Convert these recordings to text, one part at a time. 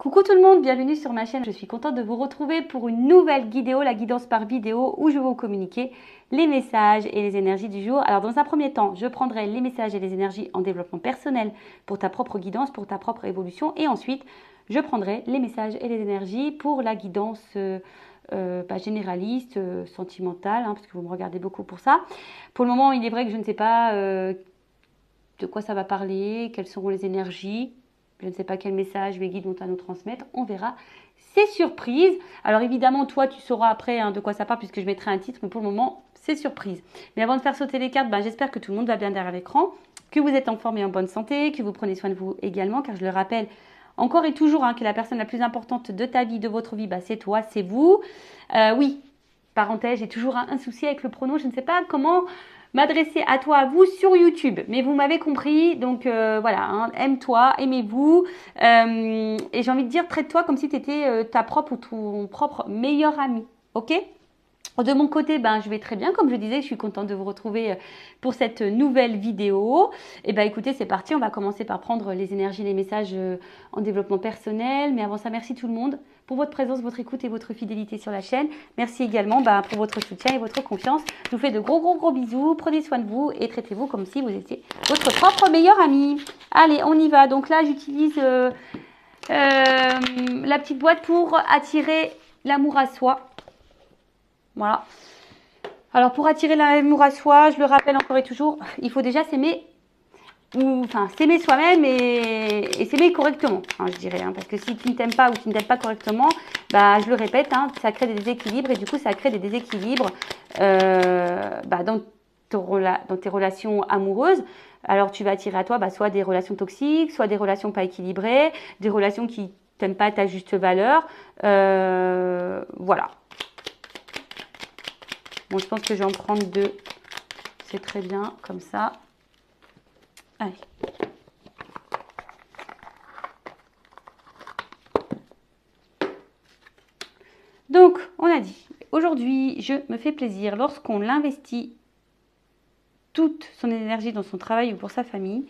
Coucou tout le monde, bienvenue sur ma chaîne. Je suis contente de vous retrouver pour une nouvelle vidéo, la guidance par vidéo, où je vais vous communiquer les messages et les énergies du jour. Alors dans un premier temps, je prendrai les messages et les énergies en développement personnel pour ta propre guidance, pour ta propre évolution. Et ensuite, je prendrai les messages et les énergies pour la guidance généraliste, sentimentale, parce que vous me regardez beaucoup pour ça. Pour le moment, il est vrai que je ne sais pas de quoi ça va parler, quelles seront les énergies. Je ne sais pas quel message mes guides vont à nous transmettre. On verra. C'est surprise. Alors évidemment, toi, tu sauras après de quoi ça parle puisque je mettrai un titre. Mais pour le moment, c'est surprise. Mais avant de faire sauter les cartes, j'espère que tout le monde va bien derrière l'écran, que vous êtes en forme et en bonne santé, que vous prenez soin de vous également. Car je le rappelle encore et toujours que la personne la plus importante de ta vie, de votre vie, c'est toi, c'est vous. Oui, parenthèse, j'ai toujours un souci avec le pronom. Je ne sais pas comment m'adresser à toi, à vous sur YouTube. Mais vous m'avez compris, donc voilà, aime-toi, aimez-vous. Et j'ai envie de dire, traite-toi comme si tu étais ta propre ou ton propre meilleur ami. Ok ? De mon côté, je vais très bien. Comme je disais, je suis contente de vous retrouver pour cette nouvelle vidéo. Et écoutez, c'est parti. On va commencer par prendre les énergies, les messages en développement personnel. Mais avant ça, merci tout le monde pour votre présence, votre écoute et votre fidélité sur la chaîne. Merci également pour votre soutien et votre confiance. Je vous fais de gros bisous. Prenez soin de vous et traitez-vous comme si vous étiez votre propre meilleur ami. Allez, on y va. Donc là, j'utilise la petite boîte pour attirer l'amour à soi. Voilà. Alors, pour attirer l'amour à soi, je le rappelle encore et toujours, il faut déjà s'aimer, s'aimer soi-même et s'aimer correctement, je dirais. Parce que si tu ne t'aimes pas ou tu ne t'aimes pas correctement, je le répète, ça crée des déséquilibres et du coup, ça crée des déséquilibres dans tes relations amoureuses. Alors, tu vas attirer à toi soit des relations toxiques, soit des relations pas équilibrées, des relations qui t'aiment pas à ta juste valeur. Voilà. Bon, je pense que je vais en prendre deux. C'est très bien, comme ça. Allez. Donc, on a dit, aujourd'hui, je me fais plaisir lorsqu'on l'investit toute son énergie dans son travail ou pour sa famille.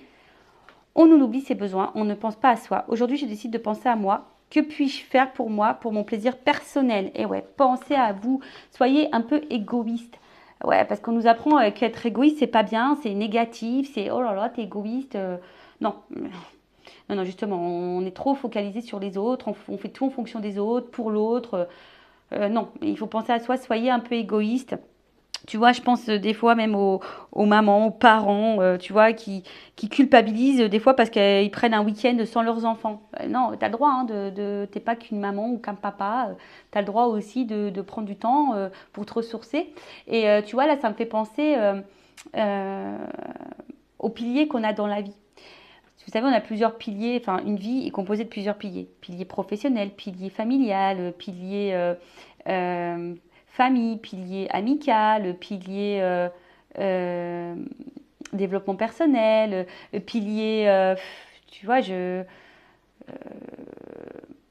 On en oublie ses besoins, on ne pense pas à soi. Aujourd'hui, je décide de penser à moi. Que puis-je faire pour moi, pour mon plaisir personnel? Et ouais, pensez à vous. Soyez un peu égoïste. Ouais, parce qu'on nous apprend qu'être égoïste, c'est pas bien, c'est négatif, c'est oh là là, t'es égoïste. Non. Non, justement, on est trop focalisé sur les autres, on fait tout en fonction des autres, pour l'autre. Non, il faut penser à soi, soyez un peu égoïste. Tu vois, je pense des fois même aux mamans, aux parents, tu vois, qui culpabilisent des fois parce qu'ils prennent un week-end sans leurs enfants. Non, tu as le droit, t'es pas qu'une maman ou qu'un papa. Tu as le droit aussi de prendre du temps pour te ressourcer. Et tu vois, là, ça me fait penser aux piliers qu'on a dans la vie. Vous savez, on a plusieurs piliers, une vie est composée de plusieurs piliers. Pilier professionnel, pilier familial, pilier famille, pilier amical, pilier développement personnel, pilier, tu vois,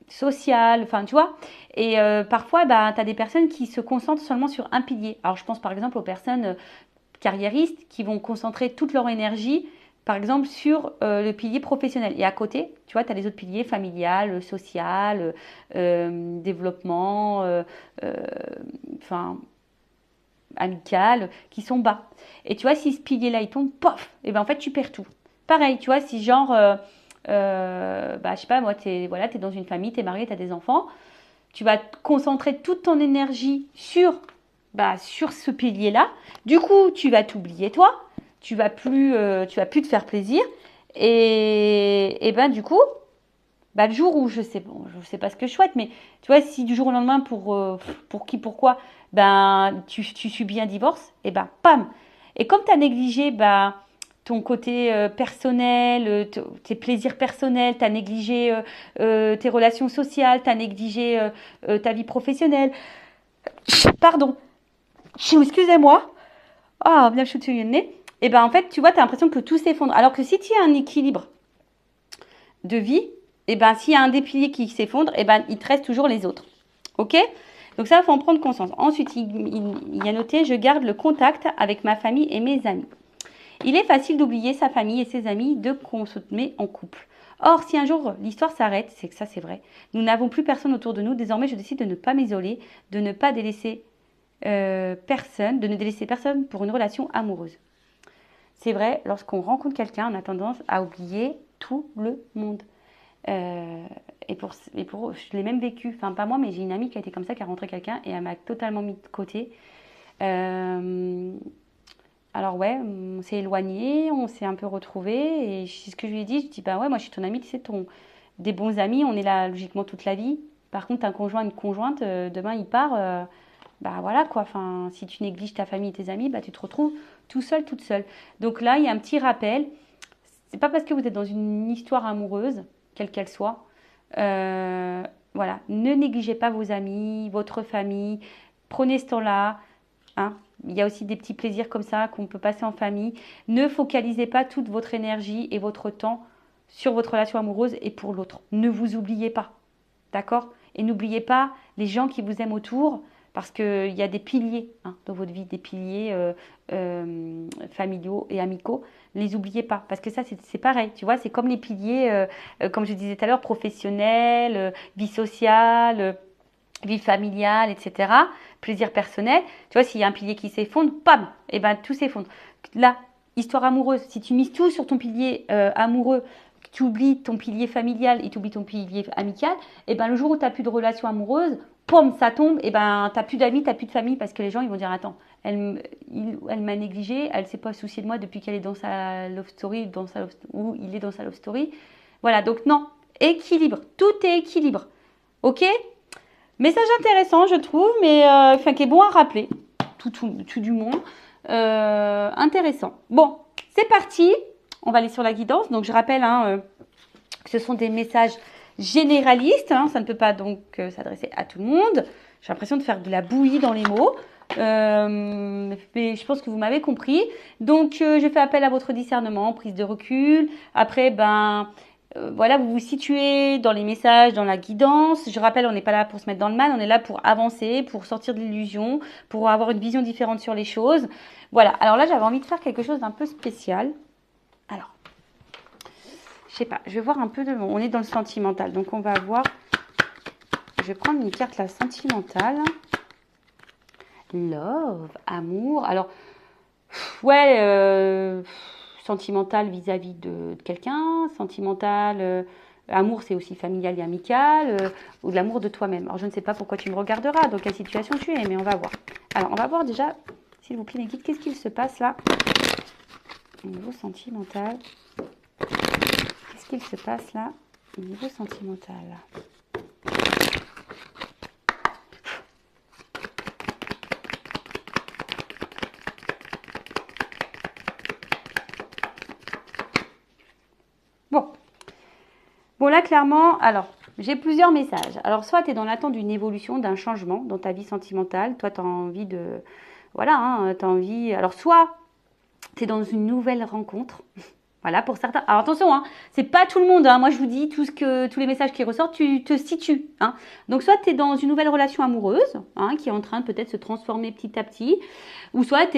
social, tu vois. Et parfois, tu as des personnes qui se concentrent seulement sur un pilier. Alors, je pense par exemple aux personnes carriéristes qui vont concentrer toute leur énergie par exemple, sur le pilier professionnel. Et à côté, tu vois, tu as les autres piliers, familial, social, développement, amical, qui sont bas. Et tu vois, si ce pilier-là, il tombe, pof, et en fait, tu perds tout. Pareil, tu vois, si genre, je sais pas, moi, t'es dans une famille, t'es marié, t'as des enfants, tu vas concentrer toute ton énergie sur ce pilier-là. Du coup, tu vas t'oublier, toi. Tu vas plus te faire plaisir et du coup le jour où je sais pas ce que je souhaite, mais tu vois, si du jour au lendemain pourquoi tu subis un divorce, et pam, et comme tu as négligé ton côté personnel, tes plaisirs personnels, tu as négligé tes relations sociales, tu as négligé ta vie professionnelle, pardon, excusez-moi, bien je suis le nez. Et en fait, tu vois, tu as l'impression que tout s'effondre. Alors que si tu as un équilibre de vie, s'il y a un des piliers qui s'effondre, il te reste toujours les autres. Ok? Donc ça, il faut en prendre conscience. Ensuite, il y a noté, je garde le contact avec ma famille et mes amis. Il est facile d'oublier sa famille et ses amis de qu'on se met en couple. Or, si un jour l'histoire s'arrête, c'est que ça c'est vrai, nous n'avons plus personne autour de nous, désormais je décide de ne pas m'isoler, de ne pas délaisser personne, de ne délaisser personne pour une relation amoureuse. C'est vrai, lorsqu'on rencontre quelqu'un, on a tendance à oublier tout le monde. Euh, je l'ai même vécu, enfin pas moi, mais j'ai une amie qui a été comme ça, qui a rencontré quelqu'un et elle m'a totalement mis de côté. Euh, alors ouais, on s'est éloigné, on s'est un peu retrouvés et c'est ce que je lui ai dit, je dis bah ouais, moi je suis ton amie, tu sais, des bons amis, on est là logiquement toute la vie. Par contre, un conjoint, une conjointe, demain il part, bah voilà quoi, enfin si tu négliges ta famille et tes amis, bah tu te retrouves tout seul, toute seule. Donc là, il y a un petit rappel, c'est pas parce que vous êtes dans une histoire amoureuse, quelle qu'elle soit, euh, voilà, ne négligez pas vos amis, votre famille, prenez ce temps-là, hein. Il y a aussi des petits plaisirs comme ça qu'on peut passer en famille. Ne focalisez pas toute votre énergie et votre temps sur votre relation amoureuse et pour l'autre. Ne vous oubliez pas, d'accord? Et n'oubliez pas les gens qui vous aiment autour, parce qu'il y a des piliers hein, dans votre vie, des piliers familiaux et amicaux. Ne les oubliez pas, parce que ça, c'est pareil, tu vois, c'est comme les piliers, comme je disais tout à l'heure, professionnels, vie sociale, vie familiale, etc. Plaisir personnel. Tu vois, s'il y a un pilier qui s'effondre, pam, et ben tout s'effondre. Là, histoire amoureuse, si tu mises tout sur ton pilier amoureux, tu oublies ton pilier familial et tu oublies ton pilier amical, et ben le jour où tu n'as plus de relation amoureuse, pom, ça tombe, et ben tu n'as plus d'amis, tu n'as plus de famille parce que les gens ils vont dire attends, elle m'a négligée, elle ne s'est pas souciée de moi depuis qu'elle est dans sa love story, ou il est dans sa love story. Voilà, donc non, équilibre, tout est équilibre. Ok? Message intéressant, je trouve, mais enfin, qui est bon à rappeler, tout du monde. Intéressant. Bon, c'est parti. On va aller sur la guidance. Donc, je rappelle hein, que ce sont des messages généralistes. Hein, ça ne peut pas donc s'adresser à tout le monde. J'ai l'impression de faire de la bouillie dans les mots. Mais je pense que vous m'avez compris. Donc, je fais appel à votre discernement, prise de recul. Après, ben, voilà, vous vous situez dans les messages, dans la guidance. Je rappelle, on n'est pas là pour se mettre dans le mal, on est là pour avancer, pour sortir de l'illusion, pour avoir une vision différente sur les choses. Voilà, alors là, j'avais envie de faire quelque chose d'un peu spécial. Alors, je sais pas, je vais voir un peu on est dans le sentimental, donc on va voir. Je vais prendre une carte là, sentimentale. Love, amour. Alors, ouais, sentimental vis-à-vis de quelqu'un, sentimental, amour c'est aussi familial et amical, ou de l'amour de toi-même. Alors je ne sais pas pourquoi tu me regarderas, dans quelle situation tu es, mais on va voir. Alors on va voir déjà, s'il vous plaît les guides, qu'est-ce qu'il se passe là au niveau sentimental? Qu'est-ce qu'il se passe là au niveau sentimental? Bon. Bon, là, clairement, alors, j'ai plusieurs messages. Alors, soit tu es dans l'attente d'une évolution, d'un changement dans ta vie sentimentale. Toi, tu as envie de... Voilà, hein, tu as envie... Alors, soit tu es dans une nouvelle rencontre. Voilà, pour certains. Alors, attention, hein, c'est pas tout le monde. Hein. Moi, je vous dis, tous les messages qui ressortent, tu te situes. Hein. Donc, soit tu es dans une nouvelle relation amoureuse, hein, qui est en train de peut-être se transformer petit à petit. Ou soit tu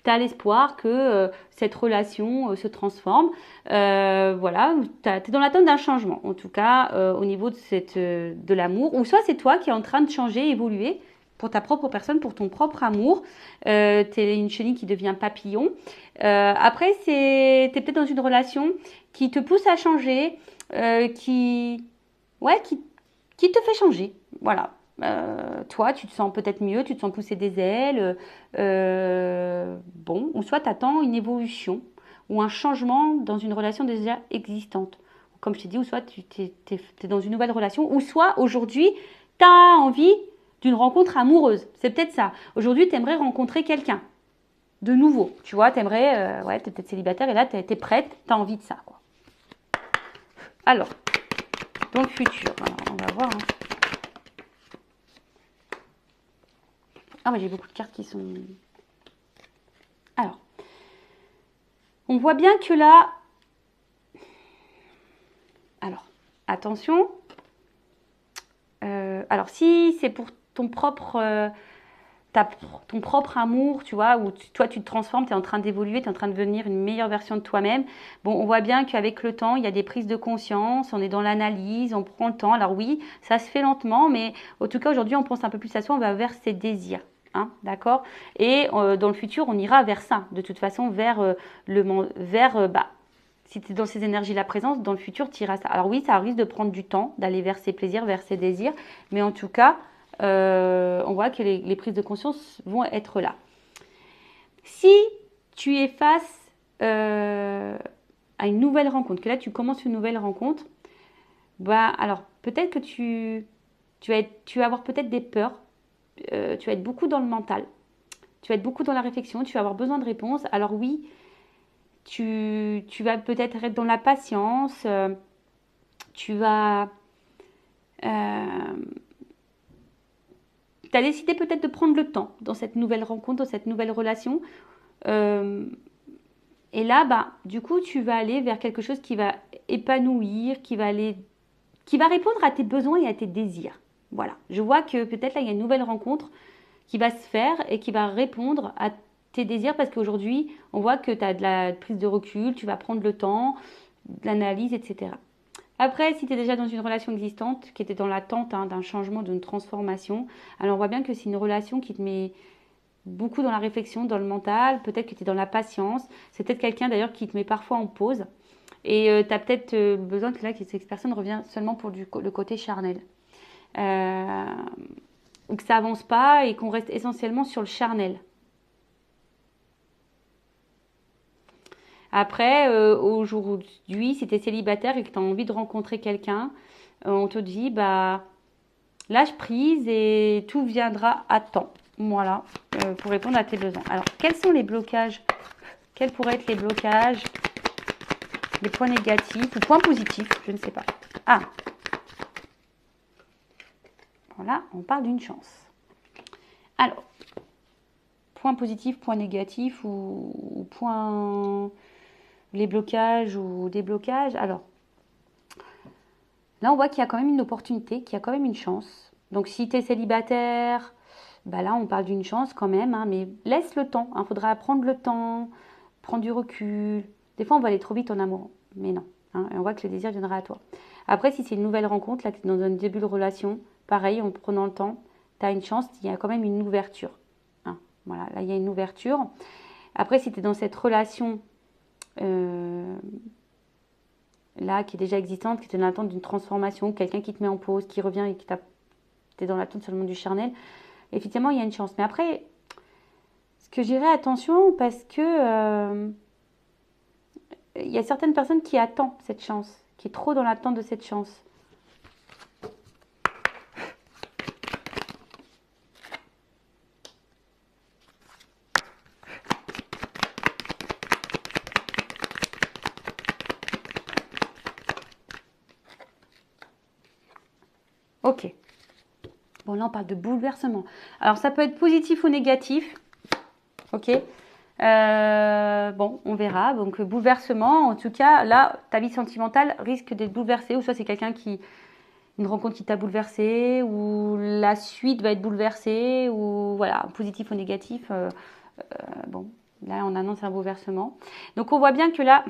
as l'espoir que cette relation se transforme. Voilà, tu es dans l'attente d'un changement, en tout cas au niveau de l'amour. Ou soit c'est toi qui es en train de changer, évoluer pour ta propre personne, pour ton propre amour. Tu es une chenille qui devient papillon. Après, tu es peut-être dans une relation qui te pousse à changer, ouais, qui te fait changer. Voilà. Toi, tu te sens peut-être mieux, tu te sens pousser des ailes, bon, ou soit tu attends une évolution ou un changement dans une relation déjà existante. Comme je t'ai dit, ou soit tu es dans une nouvelle relation, ou soit aujourd'hui, tu as envie d'une rencontre amoureuse. C'est peut-être ça. Aujourd'hui, tu aimerais rencontrer quelqu'un de nouveau. Tu vois, tu aimerais, ouais, tu es peut-être célibataire et là, tu es prête, tu as envie de ça, quoi. Alors, dans le futur, alors, on va voir. Hein. Ah, mais j'ai beaucoup de cartes qui sont... Alors, on voit bien que là... Alors, attention. Alors, si c'est pour ton propre ton propre amour, tu vois, où toi tu te transformes, tu es en train d'évoluer, tu es en train de devenir une meilleure version de toi-même. Bon, on voit bien qu'avec le temps, il y a des prises de conscience, on est dans l'analyse, on prend le temps. Alors oui, ça se fait lentement, mais en tout cas aujourd'hui, on pense un peu plus à soi, on va vers ses désirs. Hein, d'accord? Et dans le futur, on ira vers ça, de toute façon, vers si tu es dans ces énergies-là présentes, dans le futur, tu iras ça. Alors oui, ça risque de prendre du temps, d'aller vers ses plaisirs, vers ses désirs, mais en tout cas, on voit que les prises de conscience vont être là. Si tu es face à une nouvelle rencontre, que là tu commences une nouvelle rencontre, bah alors peut-être que tu vas avoir peut-être des peurs, tu vas être beaucoup dans le mental, tu vas être beaucoup dans la réflexion, tu vas avoir besoin de réponses. Alors oui, tu vas peut-être être dans la patience, tu vas... tu as décidé peut-être de prendre le temps dans cette nouvelle rencontre, dans cette nouvelle relation. Et là, bah, du coup, tu vas aller vers quelque chose qui va épanouir, qui va répondre à tes besoins et à tes désirs. Voilà. Je vois que peut-être là, il y a une nouvelle rencontre qui va se faire et qui va répondre à tes désirs parce qu'aujourd'hui, on voit que tu as de la prise de recul, tu vas prendre le temps, de l'analyse, etc. Après, si tu es déjà dans une relation existante, qui était dans l'attente d'un changement, d'une transformation, alors on voit bien que c'est une relation qui te met beaucoup dans la réflexion, dans le mental, peut-être que tu es dans la patience, c'est peut-être quelqu'un d'ailleurs qui te met parfois en pause, et tu as peut-être besoin que là, cette personne revienne seulement pour le côté charnel. Ou que ça avance pas et qu'on reste essentiellement sur le charnel. Après, aujourd'hui, si tu es célibataire et que tu as envie de rencontrer quelqu'un, on te dit, bah, lâche prise et tout viendra à temps. Voilà, pour répondre à tes besoins. Alors, quels sont les blocages? Quels pourraient être les blocages? Les points négatifs ou points positifs? Je ne sais pas. Ah, voilà, on parle d'une chance. Alors, points positifs, points négatifs ou points... les blocages ou déblocages. Alors, là, on voit qu'il y a quand même une opportunité, qu'il y a quand même une chance. Donc, si tu es célibataire, bah là, on parle d'une chance quand même, hein, mais laisse le temps. Il faudra prendre le temps, prendre du recul. Des fois, on va aller trop vite en amour, mais non. Hein, et on voit que le désir viendra à toi. Après, si c'est une nouvelle rencontre, là, tu es dans un début de relation, pareil, en prenant le temps, tu as une chance, il y a quand même une ouverture. Hein, voilà, là, il y a une ouverture. Après, si tu es dans cette relation là, qui est déjà existante, qui est dans l'attente d'une transformation, quelqu'un qui te met en pause, qui revient et qui t'es dans l'attente seulement du charnel, effectivement, il y a une chance. Mais après, ce que j'irais attention, parce que il y a certaines personnes qui attendent cette chance, qui est trop dans l'attente de cette chance. Ok. Bon, là, on parle de bouleversement. Alors, ça peut être positif ou négatif. Ok. Bon, on verra. Donc, bouleversement, en tout cas, là, ta vie sentimentale risque d'être bouleversée. Ou soit c'est une rencontre qui t'a bouleversée, ou la suite va être bouleversée, ou voilà, positif ou négatif. Bon, là, on annonce un bouleversement. Donc, on voit bien que là,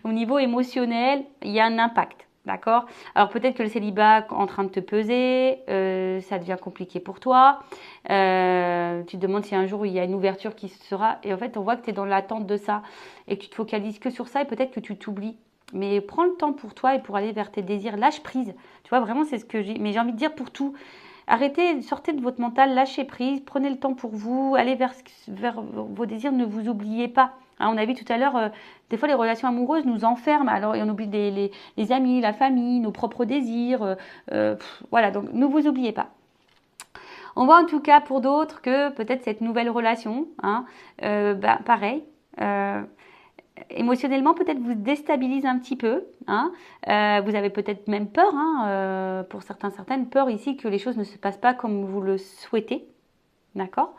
au niveau émotionnel, il y a un impact. D'accord? Alors peut-être que le célibat est en train de te peser, ça devient compliqué pour toi. Tu te demandes si un jour il y a une ouverture qui sera. Et en fait, on voit que tu es dans l'attente de ça et que tu te focalises que sur ça et peut-être que tu t'oublies. Mais prends le temps pour toi et pour aller vers tes désirs. Lâche prise. Tu vois, vraiment, c'est ce que j'ai. Mais j'ai envie de dire pour tout. Arrêtez, sortez de votre mental, lâchez prise, prenez le temps pour vous, allez vers vos désirs, ne vous oubliez pas. Hein, on a vu tout à l'heure, des fois les relations amoureuses nous enferment, alors et on oublie les amis, la famille, nos propres désirs. Voilà, donc ne vous oubliez pas. On voit en tout cas pour d'autres que peut-être cette nouvelle relation, hein, pareil, émotionnellement peut-être vous déstabilise un petit peu. Hein, vous avez peut-être même peur, hein, pour certaines peur ici que les choses ne se passent pas comme vous le souhaitez. D'accord.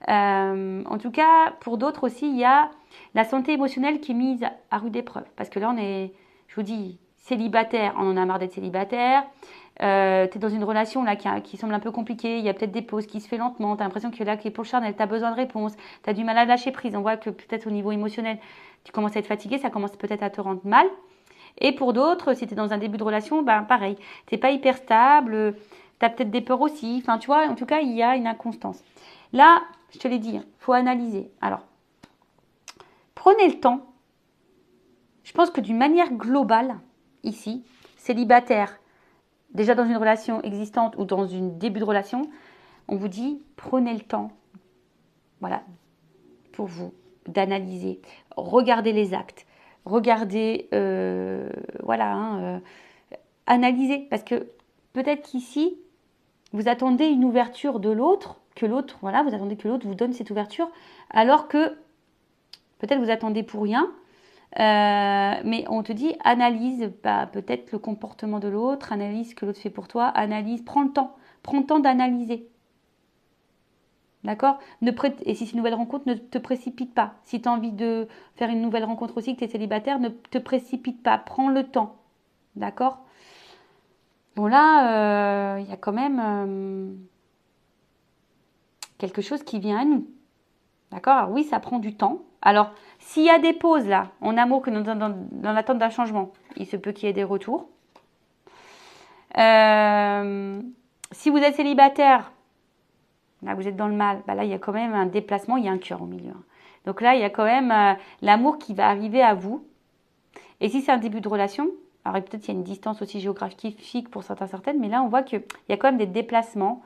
En tout cas, pour d'autres aussi, il y a la santé émotionnelle qui est mise à rude épreuve. Parce que là, je vous dis, célibataire, on en a marre d'être célibataire. Tu es dans une relation là qui semble un peu compliquée, il y a peut-être des pauses qui se fait lentement, tu as l'impression que là, qui est pour le charnel, tu as besoin de réponses, tu as du mal à lâcher prise, on voit que peut-être au niveau émotionnel, tu commences à être fatigué, ça commence peut-être à te rendre mal. Et pour d'autres, si tu es dans un début de relation, ben pareil, tu n'es pas hyper stable, tu as peut-être des peurs aussi, enfin tu vois, en tout cas, il y a une inconstance. Là, je te l'ai dit, il faut analyser. Alors, prenez le temps, je pense que d'une manière globale, ici, célibataire, déjà dans une relation existante ou dans un début de relation, on vous dit, prenez le temps, voilà, pour vous, d'analyser, regardez les actes, regardez, voilà, analyser, parce que peut-être qu'ici, vous attendez une ouverture de l'autre, que l'autre, voilà, vous attendez que l'autre vous donne cette ouverture, alors que peut-être vous attendez pour rien, mais on te dit, analyse peut-être le comportement de l'autre, analyse ce que l'autre fait pour toi, analyse, prends le temps d'analyser. D'accord? Et si c'est une nouvelle rencontre, ne te précipite pas. Si tu as envie de faire une nouvelle rencontre aussi, que tu es célibataire, ne te précipite pas. Prends le temps. D'accord? Bon, là, il y a quand même quelque chose qui vient à nous. D'accord? Alors oui, ça prend du temps. Alors, s'il y a des pauses là, en amour, que dans l'attente d'un changement, il se peut qu'il y ait des retours. Si vous êtes célibataire, là vous êtes dans le mal, là il y a quand même un déplacement, il y a un cœur au milieu. Donc là, il y a quand même l'amour qui va arriver à vous. Et si c'est un début de relation, alors peut-être qu'il y a une distance aussi géographique pour certaines, mais là on voit qu'il y a quand même des déplacements.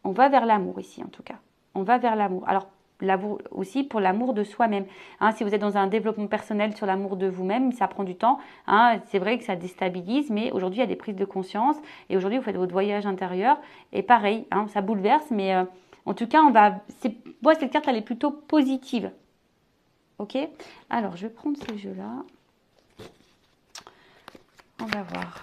On va vers l'amour ici en tout cas. On va vers l'amour. Alors l'amour aussi pour l'amour de soi-même. Hein, si vous êtes dans un développement personnel sur l'amour de vous-même, ça prend du temps. Hein, c'est vrai que ça déstabilise, mais aujourd'hui il y a des prises de conscience et aujourd'hui vous faites votre voyage intérieur et pareil, hein, ça bouleverse, mais en tout cas moi cette carte elle est plutôt positive. Ok, alors je vais prendre ce jeu-là. On va voir.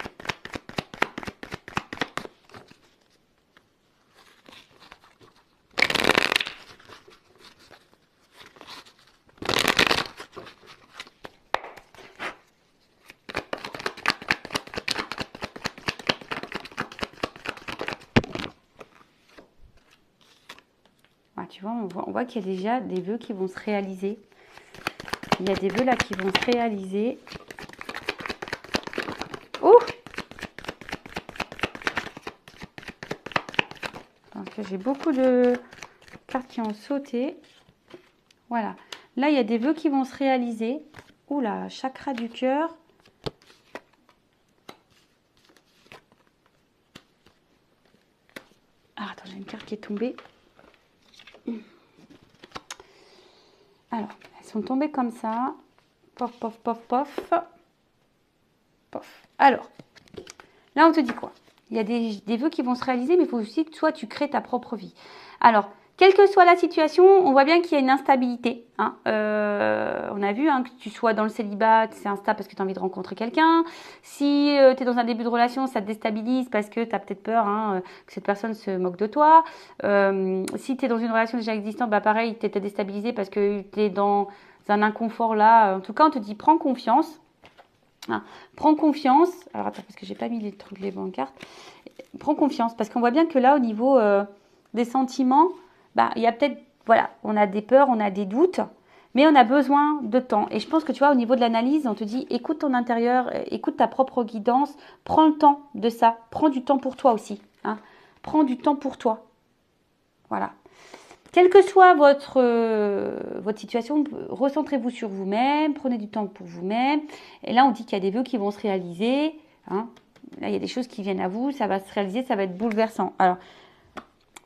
Tu vois, on voit qu'il y a déjà des vœux qui vont se réaliser. Il y a des vœux là qui vont se réaliser. Ouh! Parce que j'ai beaucoup de cartes qui ont sauté. Voilà. Là, il y a des vœux qui vont se réaliser. Ouh là, chakra du cœur. Ah, attends, j'ai une carte qui est tombée. Alors, elles sont tombées comme ça. Pof, pof, pof, pof. Pof. Alors, là, on te dit quoi? Il y a des vœux qui vont se réaliser, mais il faut aussi que toi, tu crées ta propre vie. Alors, quelle que soit la situation, on voit bien qu'il y a une instabilité. Hein. On a vu que tu sois dans le célibat, c'est instable parce que tu as envie de rencontrer quelqu'un. Si tu es dans un début de relation, ça te déstabilise parce que tu as peut-être peur que cette personne se moque de toi. Si tu es dans une relation déjà existante, pareil, tu es déstabilisé parce que tu es dans un inconfort là. En tout cas, on te dit prends confiance. Hein. Prends confiance. Alors attends, parce que j'ai pas mis les bonnes cartes. Prends confiance parce qu'on voit bien que là, au niveau des sentiments, il y a peut-être, voilà, on a des peurs, on a des doutes, mais on a besoin de temps. Et je pense que tu vois, au niveau de l'analyse, on te dit, écoute ton intérieur, écoute ta propre guidance, prends le temps de ça, prends du temps pour toi aussi. Hein. Prends du temps pour toi. Voilà. Quelle que soit votre situation, recentrez-vous sur vous-même, prenez du temps pour vous-même. Et là, on dit qu'il y a des vœux qui vont se réaliser. Hein. Là, il y a des choses qui viennent à vous, ça va se réaliser, ça va être bouleversant. Alors,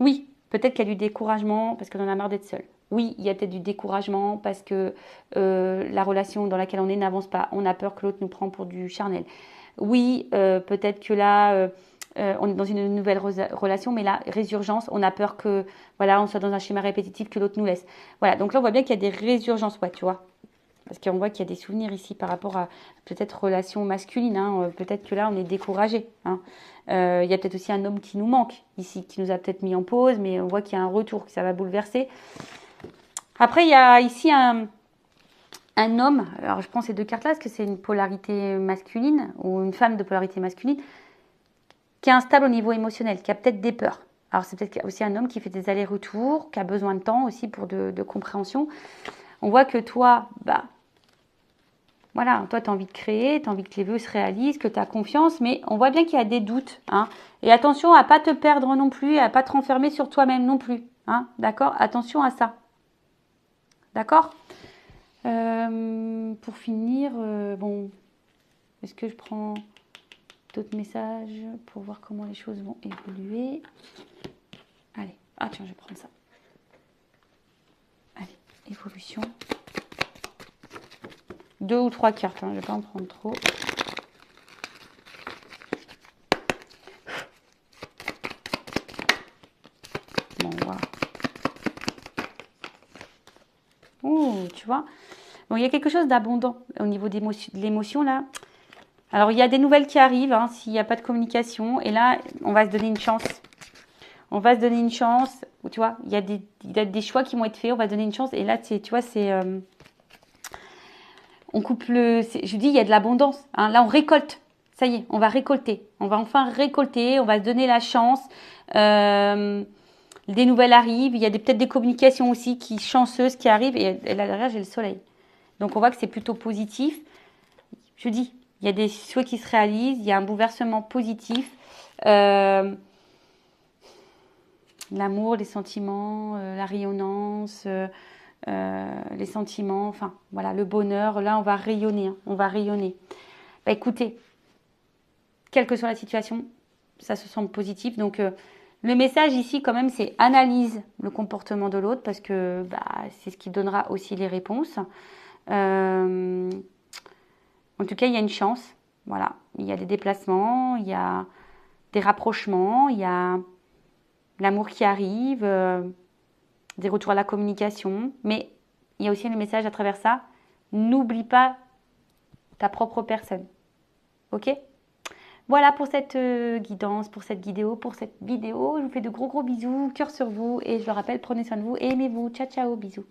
oui, peut-être qu'il y a du découragement parce qu'on en a marre d'être seul. Oui, il y a peut-être du découragement parce que la relation dans laquelle on est n'avance pas. On a peur que l'autre nous prenne pour du charnel. Oui, peut-être que là, on est dans une nouvelle relation, mais là, résurgence, on a peur que, voilà, on soit dans un schéma répétitif, que l'autre nous laisse. Voilà, donc là, on voit bien qu'il y a des résurgences, ouais, tu vois. Parce qu'on voit qu'il y a des souvenirs ici par rapport à peut-être relation masculine. Hein. Peut-être que là, on est découragé. Hein. Il y a peut-être aussi un homme qui nous manque ici, qui nous a peut-être mis en pause, mais on voit qu'il y a un retour, que ça va bouleverser. Après, il y a ici un homme, alors je prends ces 2 cartes-là, parce que c'est une polarité masculine, ou une femme de polarité masculine, qui est instable au niveau émotionnel, qui a peut-être des peurs. Alors c'est peut-être aussi un homme qui fait des allers-retours, qui a besoin de temps aussi pour de compréhension. On voit que toi, voilà, toi tu as envie de créer, tu as envie que les vœux se réalisent, que tu as confiance, mais on voit bien qu'il y a des doutes. Hein. Et attention à ne pas te perdre non plus, à ne pas te renfermer sur toi-même non plus. Hein, d'accord? Attention à ça. D'accord? Pour finir, bon, est-ce que je prends d'autres messages pour voir comment les choses vont évoluer? Allez, ah tiens, je vais prendre ça. Allez, évolution. 2 ou 3 cartes, hein, je ne vais pas en prendre trop. Bon, voilà. Oh, tu vois. Bon, il y a quelque chose d'abondant au niveau de l'émotion, là. Alors, il y a des nouvelles qui arrivent, hein, s'il n'y a pas de communication. Et là, on va se donner une chance. On va se donner une chance. Tu vois, il y a des choix qui vont être faits. On va se donner une chance. Et là, tu vois, c'est... on coupe le... Je dis, il y a de l'abondance. Hein. Là, on récolte. Ça y est, on va récolter. On va enfin récolter. On va se donner la chance. Des nouvelles arrivent. Il y a peut-être des communications aussi chanceuses qui arrivent. Et là, derrière, j'ai le soleil. Donc, on voit que c'est plutôt positif. Je dis, il y a des souhaits qui se réalisent. Il y a un bouleversement positif. L'amour, les sentiments, la rayonnance, les sentiments, enfin voilà, le bonheur. Là, on va rayonner, hein, on va rayonner. Bah, écoutez, quelle que soit la situation, ça se sent positif. Donc, le message ici, quand même, c'est analyse le comportement de l'autre parce que c'est ce qui donnera aussi les réponses. En tout cas, il y a une chance. Voilà, il y a des déplacements, il y a des rapprochements, il y a l'amour qui arrive, des retours à la communication. Mais il y a aussi le message à travers ça. N'oublie pas ta propre personne. Ok? Voilà pour cette guidance, pour cette vidéo, Je vous fais de gros bisous, cœur sur vous. Et je le rappelle, prenez soin de vous et aimez-vous. Ciao, ciao, bisous.